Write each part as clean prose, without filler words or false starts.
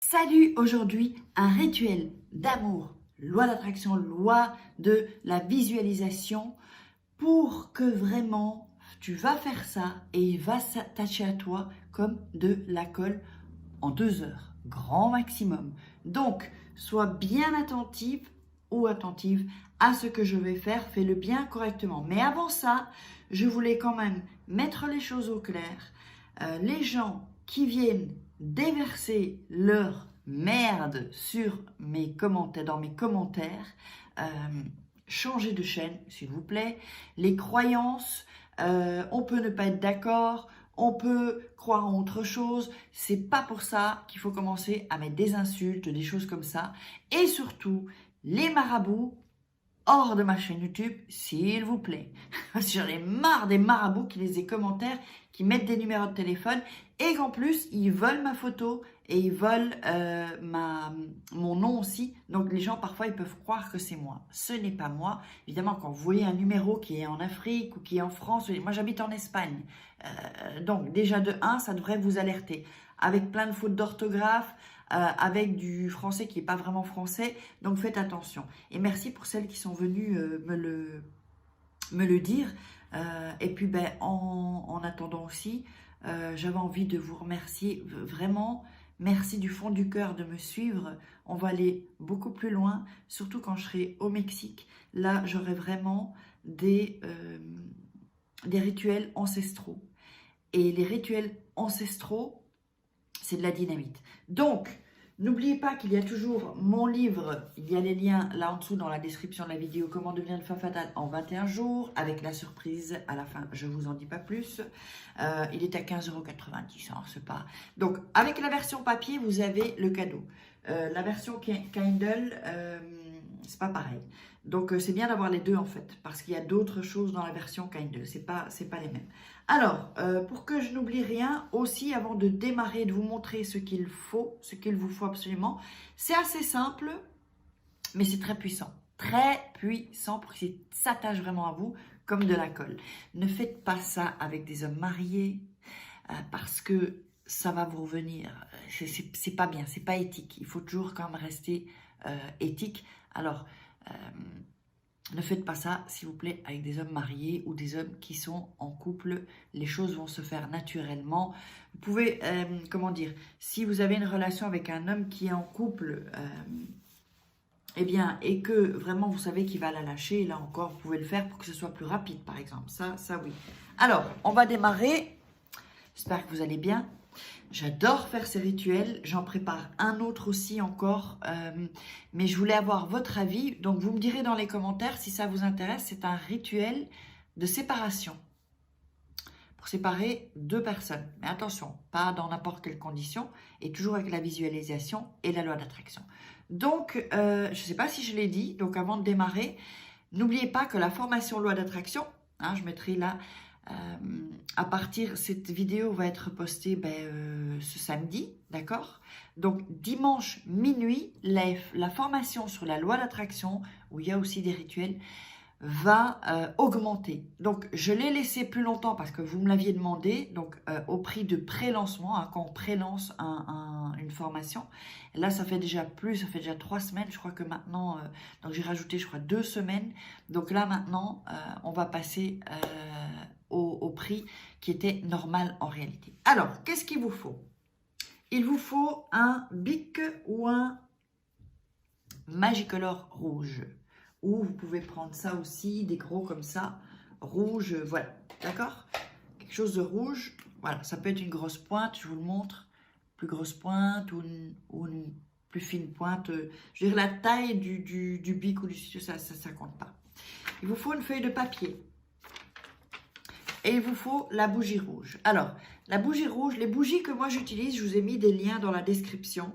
Salut, aujourd'hui un rituel d'amour, loi d'attraction, loi de la visualisation pour que vraiment tu vas faire ça et il va s'attacher à toi comme de la colle en 2 heures, grand maximum. Donc, sois bien attentive ou attentive à ce que je vais faire, fais-le bien correctement. Mais avant ça, je voulais quand même mettre les choses au clair. Les gens qui viennent déverser leur merde sur mes commentaires, dans mes commentaires, changez de chaîne, s'il vous plaît. Les croyances, on peut ne pas être d'accord, on peut croire en autre chose. C'est pas pour ça qu'il faut commencer à mettre des insultes, des choses comme ça. Et surtout, les marabouts, hors de ma chaîne YouTube, s'il vous plaît. J'en ai marre des marabouts qui lisent des commentaires, qui mettent des numéros de téléphone et qu'en plus, ils volent ma photo et ils volent mon nom aussi. Donc, les gens, parfois, ils peuvent croire que c'est moi. Ce n'est pas moi. Évidemment, quand vous voyez un numéro qui est en Afrique ou qui est en France, moi, j'habite en Espagne. Donc, déjà de 1, ça devrait vous alerter. Avec plein de fautes d'orthographe, avec du français qui n'est pas vraiment français, donc faites attention. Et merci pour celles qui sont venues me le dire. Et puis en attendant aussi, j'avais envie de vous remercier vraiment. Merci du fond du cœur de me suivre. On va aller beaucoup plus loin, surtout quand je serai au Mexique. Là, j'aurai vraiment des rituels ancestraux. Et les rituels ancestraux, c'est de la dynamite. Donc, n'oubliez pas qu'il y a toujours mon livre, il y a les liens là en dessous dans la description de la vidéo, comment devenir une femme fatale en 21 jours, avec la surprise à la fin, je ne vous en dis pas plus. Il est à 15,90 €, hein, c'est pas... Donc, avec la version papier, vous avez le cadeau. La version Kindle, c'est pas pareil. Donc, c'est bien d'avoir les deux en fait, parce qu'il y a d'autres choses dans la version Kindle, c'est pas les mêmes. Alors, pour que je n'oublie rien, aussi avant de démarrer, de vous montrer ce qu'il vous faut absolument, c'est assez simple, mais c'est très puissant pour que ça s'attache vraiment à vous comme de la colle. Ne faites pas ça avec des hommes mariés, parce que ça va vous revenir. C'est pas bien, c'est pas éthique. Il faut toujours quand même rester éthique. Alors, ne faites pas ça, s'il vous plaît, avec des hommes mariés ou des hommes qui sont en couple. Les choses vont se faire naturellement. Vous pouvez, comment dire, si vous avez une relation avec un homme qui est en couple, eh bien, et que vraiment vous savez qu'il va la lâcher, là encore, vous pouvez le faire pour que ce soit plus rapide, par exemple. Ça oui. Alors, on va démarrer. J'espère que vous allez bien. J'adore faire ces rituels, j'en prépare un autre aussi encore, mais je voulais avoir votre avis, donc vous me direz dans les commentaires si ça vous intéresse. C'est un rituel de séparation, pour séparer deux personnes, mais attention, pas dans n'importe quelle condition, et toujours avec la visualisation et la loi d'attraction. Donc, je ne sais pas si je l'ai dit, donc avant de démarrer, n'oubliez pas que la formation loi d'attraction, hein, je mettrai là, cette vidéo va être postée ce samedi, d'accord? Donc dimanche minuit, la formation sur la loi d'attraction, où il y a aussi des rituels, va augmenter. Donc je l'ai laissé plus longtemps parce que vous me l'aviez demandé, donc au prix de pré-lancement, hein, quand on pré-lance une formation. Là ça fait déjà 3 semaines, je crois que maintenant, donc j'ai rajouté je crois 2 semaines. Donc là maintenant, on va passer au prix qui était normal en réalité. Alors, qu'est-ce qu'il vous faut? Il vous faut un bic ou un Magicolor rouge. Ou vous pouvez prendre ça aussi, des gros comme ça, rouge, voilà, d'accord? Quelque chose de rouge, voilà, ça peut être une grosse pointe, je vous le montre, plus grosse pointe ou une plus fine pointe. Je dirais la taille du bic ou du stylo, ça compte pas. Il vous faut une feuille de papier. Et il vous faut la bougie rouge. Alors, la bougie rouge, les bougies que moi j'utilise, je vous ai mis des liens dans la description.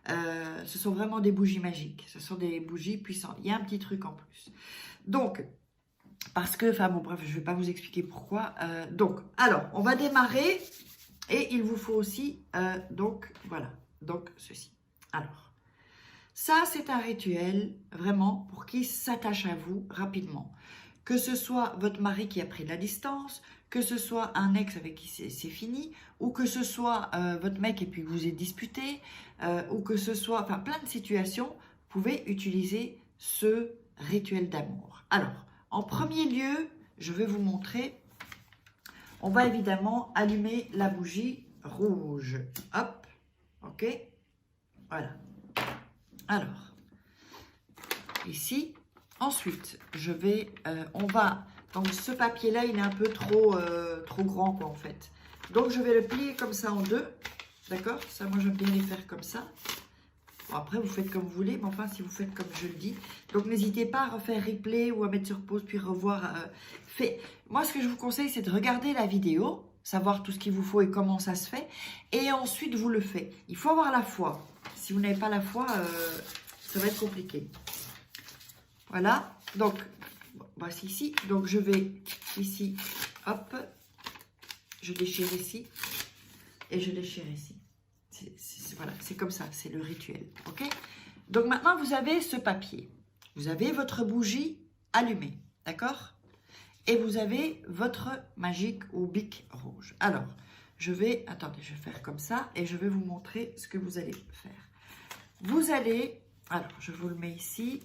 Ce sont vraiment des bougies magiques. Ce sont des bougies puissantes. Il y a un petit truc en plus. Donc, parce que, enfin bon, bref, je ne vais pas vous expliquer pourquoi. Donc, alors, on va démarrer. Et il vous faut aussi, donc, voilà. Donc, ceci. Alors, ça, c'est un rituel, vraiment, pour qu'il s'attache à vous rapidement. que ce soit votre mari qui a pris de la distance, que ce soit un ex avec qui c'est fini, ou que ce soit votre mec et puis vous êtes disputé, ou que ce soit, enfin plein de situations, vous pouvez utiliser ce rituel d'amour. Alors, en premier lieu, je vais vous montrer, on va évidemment allumer la bougie rouge. Hop, ok, voilà. Alors, ici, ensuite, je vais, on va, donc ce papier-là, il est un peu trop grand, quoi, en fait. Donc, je vais le plier comme ça en deux, d'accord? Ça, moi, j'aime bien les faire comme ça. Bon, après, vous faites comme vous voulez, mais enfin, si vous faites comme je le dis. Donc, n'hésitez pas à refaire replay ou à mettre sur pause, puis revoir. Moi, ce que je vous conseille, c'est de regarder la vidéo, savoir tout ce qu'il vous faut et comment ça se fait, et ensuite, vous le faites. Il faut avoir la foi. Si vous n'avez pas la foi, ça va être compliqué. Voilà, donc, voici ici. Donc, je vais ici, hop, je déchire ici, et je déchire ici. Voilà, c'est comme ça, c'est le rituel, ok? Donc, maintenant, vous avez ce papier. Vous avez votre bougie allumée, d'accord? Et vous avez votre magique ou bic rouge. Alors, attendez, je vais faire comme ça, et je vais vous montrer ce que vous allez faire. Vous allez, alors, je vous le mets ici.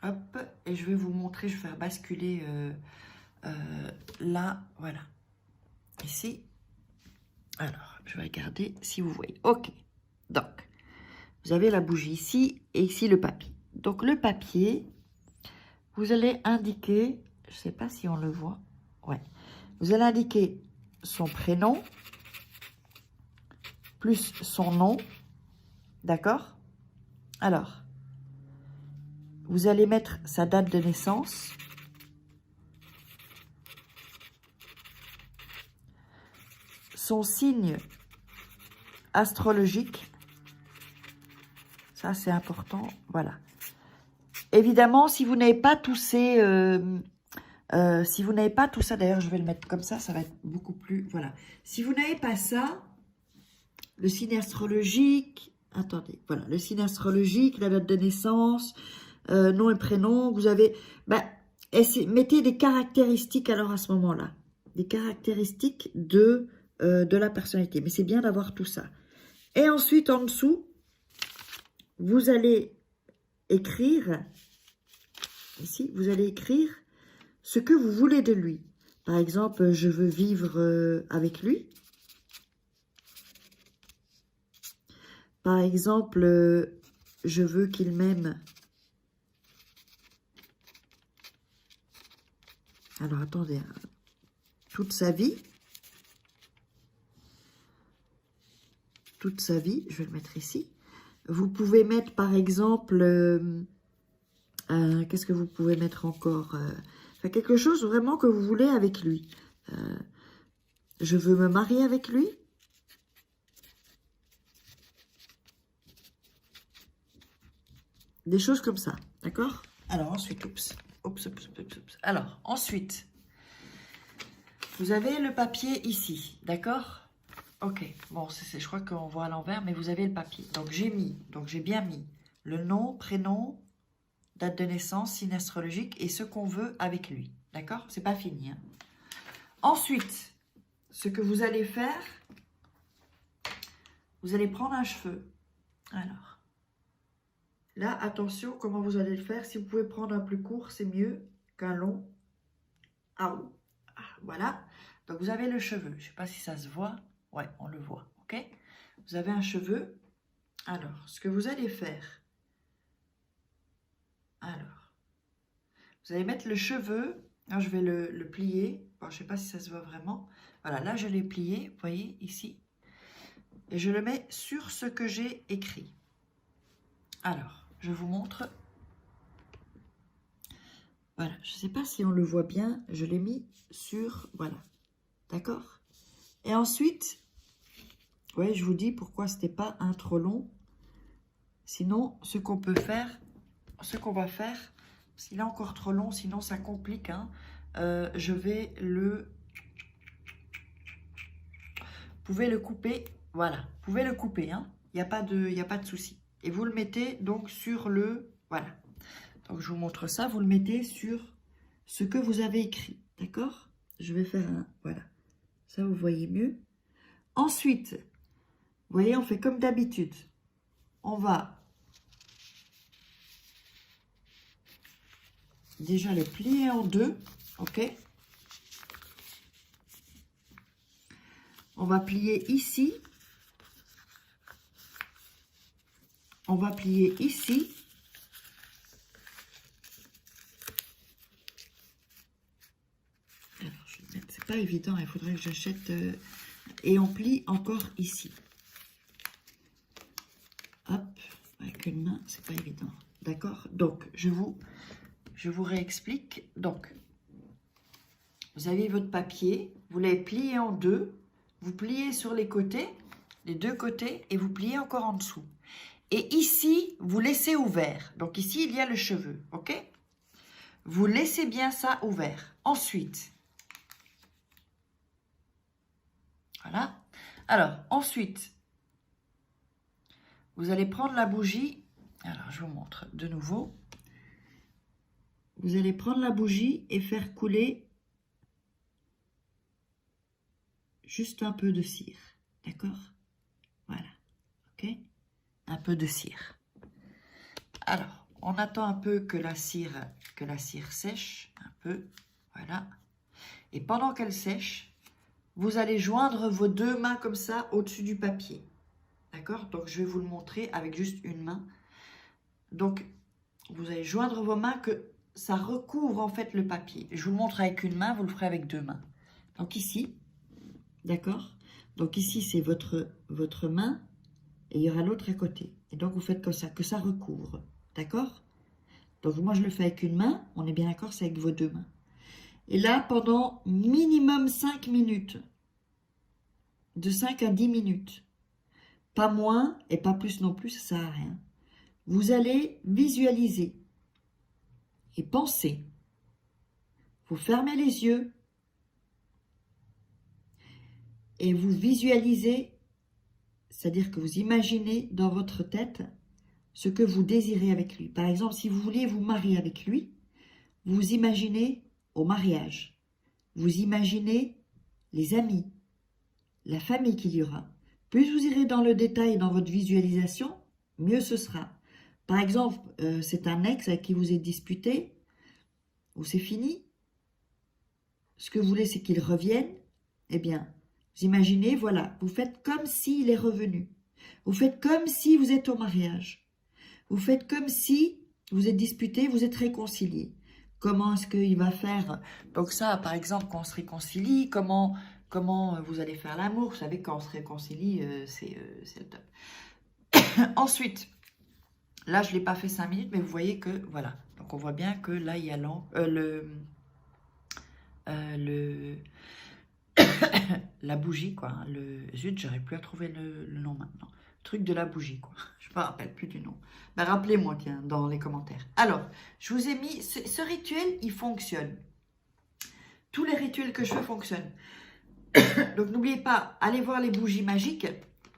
Hop, et je vais vous montrer, je vais faire basculer là, voilà, ici. Alors, je vais regarder si vous voyez. Ok, donc, vous avez la bougie ici et ici le papier. Donc, le papier, vous allez indiquer, je ne sais pas si on le voit, ouais, vous allez indiquer son prénom, plus son nom, d'accord? Alors, vous allez mettre sa date de naissance, son signe astrologique, ça c'est important, voilà. Évidemment, si vous n'avez pas tous ces, si vous n'avez pas tout ça, d'ailleurs je vais le mettre comme ça va être beaucoup plus, voilà. Si vous n'avez pas ça, le signe astrologique, attendez, voilà, le signe astrologique, la date de naissance, nom et prénom, vous avez, mettez des caractéristiques alors à ce moment-là, des caractéristiques de la personnalité, mais c'est bien d'avoir tout ça. Et ensuite, en dessous, vous allez écrire, ici, vous allez écrire ce que vous voulez de lui. Par exemple, je veux vivre avec lui. Par exemple, je veux qu'il m'aime. Alors, attendez, toute sa vie. Toute sa vie, je vais le mettre ici. Vous pouvez mettre, par exemple, qu'est-ce que vous pouvez mettre encore quelque chose vraiment que vous voulez avec lui. Je veux me marier avec lui. Des choses comme ça, d'accord? Alors ensuite, oups. Alors ensuite, vous avez le papier ici, d'accord? Ok, bon, je crois qu'on voit à l'envers, mais vous avez le papier. Donc j'ai bien mis le nom, prénom, date de naissance, signe astrologique et ce qu'on veut avec lui, d'accord? C'est pas fini, hein? Ensuite, ce que vous allez faire, vous allez prendre un cheveu. Alors, là, attention, comment vous allez le faire. Si vous pouvez prendre un plus court, c'est mieux qu'un long. Ah, voilà. Donc, vous avez le cheveu. Je ne sais pas si ça se voit. Ouais, on le voit, ok? Vous avez un cheveu. Alors, ce que vous allez faire, alors, vous allez mettre le cheveu. Alors, je vais le plier. Bon, je ne sais pas si ça se voit vraiment. Voilà, là, je l'ai plié, vous voyez, ici. Et je le mets sur ce que j'ai écrit. Alors, je vous montre. Voilà, je ne sais pas si on le voit bien. Je l'ai mis sur, voilà, d'accord? Et ensuite, ouais, je vous dis pourquoi ce n'était pas un trop long. Sinon, ce qu'on peut faire, ce qu'on va faire, s'il est encore trop long, sinon ça complique, hein, je vais le... Vous pouvez le couper, voilà, vous pouvez le couper, hein, il n'y a pas de souci. Et vous le mettez donc sur le... Voilà. Donc, je vous montre ça. Vous le mettez sur ce que vous avez écrit. D'accord? Je vais faire un... Voilà. Ça, vous voyez mieux. Ensuite, vous voyez, on fait comme d'habitude. On va déjà les plier en deux. OK? On va plier ici. On va plier ici. Alors, je vais mettre, c'est pas évident, il faudrait que j'achète... et on plie encore ici. Hop, avec une main, c'est pas évident. D'accord? Donc, je vous réexplique. Donc, vous avez votre papier, vous l'avez plié en deux. Vous pliez sur les côtés, les deux côtés, et vous pliez encore en dessous. Et ici, vous laissez ouvert. Donc ici, il y a le cheveu, ok? Vous laissez bien ça ouvert. Ensuite, voilà. Alors, ensuite, vous allez prendre la bougie. Alors, je vous montre de nouveau. Vous allez prendre la bougie et faire couler juste un peu de cire. D'accord? Voilà. Ok? Un peu de cire. Alors, on attend un peu que la cire sèche. Un peu. Voilà. Et pendant qu'elle sèche, vous allez joindre vos deux mains comme ça au-dessus du papier. D'accord? Donc, je vais vous le montrer avec juste une main. Donc, vous allez joindre vos mains que ça recouvre en fait le papier. Je vous le montre avec une main, vous le ferez avec deux mains. Donc ici, d'accord? Donc ici, c'est votre main et il y aura l'autre à côté. Et donc, vous faites comme ça, que ça recouvre. D'accord? Donc, moi, je le fais avec une main. On est bien d'accord, c'est avec vos deux mains. Et là, pendant minimum 5 minutes. De 5 à 10 minutes. Pas moins et pas plus non plus, ça ne sert à rien. Vous allez visualiser et penser. Vous fermez les yeux et vous visualisez, c'est-à-dire que vous imaginez dans votre tête ce que vous désirez avec lui. Par exemple, si vous voulez vous marier avec lui, vous imaginez au mariage. Vous imaginez les amis, la famille qu'il y aura. Plus vous irez dans le détail dans votre visualisation, mieux ce sera. Par exemple, c'est un ex avec qui vous êtes disputé, ou c'est fini. Ce que vous voulez, c'est qu'il revienne. Eh bien, vous imaginez, voilà, vous faites comme s'il est revenu. Vous faites comme si vous êtes au mariage. Vous faites comme si vous êtes disputé, vous êtes réconcilié. Comment est-ce qu'il va faire? Donc ça, par exemple, quand on se réconcilie, comment vous allez faire l'amour? Vous savez, quand on se réconcilie, c'est le top. Ensuite, là, je ne l'ai pas fait 5 minutes, mais vous voyez que, voilà. Donc, on voit bien que là, il y a la bougie, quoi. Hein, zut, j'aurais plus à trouver le nom maintenant. Le truc de la bougie, quoi. Je ne me rappelle plus du nom. Ben, rappelez-moi, tiens, dans les commentaires. Alors, je vous ai mis... Ce rituel, il fonctionne. Tous les rituels que je fais fonctionnent. Donc, n'oubliez pas, allez voir les bougies magiques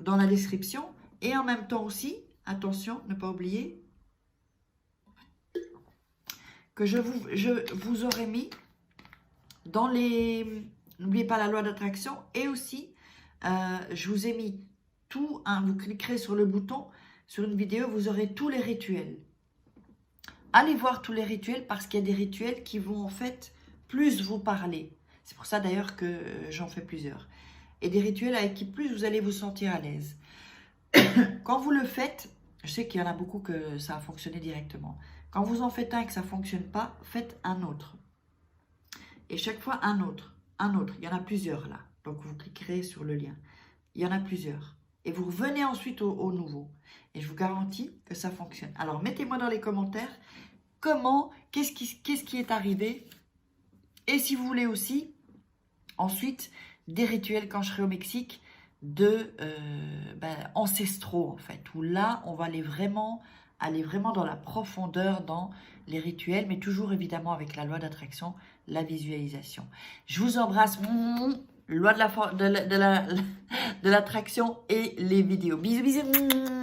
dans la description. Et en même temps aussi, attention, ne pas oublier que je vous aurais mis dans les... N'oubliez pas la loi d'attraction. Et aussi, je vous ai mis tout. Hein, vous cliquerez sur le bouton, sur une vidéo, vous aurez tous les rituels. Allez voir tous les rituels parce qu'il y a des rituels qui vont en fait plus vous parler. C'est pour ça d'ailleurs que j'en fais plusieurs. Et des rituels avec qui plus vous allez vous sentir à l'aise. Quand vous le faites, je sais qu'il y en a beaucoup que ça a fonctionné directement. Quand vous en faites un et que ça ne fonctionne pas, faites un autre. Et chaque fois un autre. Un autre. Il y en a plusieurs là. Donc vous cliquerez sur le lien. Il y en a plusieurs. Et vous revenez ensuite au nouveau. Et je vous garantis que ça fonctionne. Alors mettez-moi dans les commentaires comment, qu'est-ce qui est arrivé. Et si vous voulez aussi, ensuite, des rituels quand je serai au Mexique, ancestraux en fait. Où là, on va aller vraiment dans la profondeur dans les rituels, mais toujours évidemment avec la loi d'attraction, la visualisation. Je vous embrasse, loi de l'attraction et les vidéos. Bisous, bisous.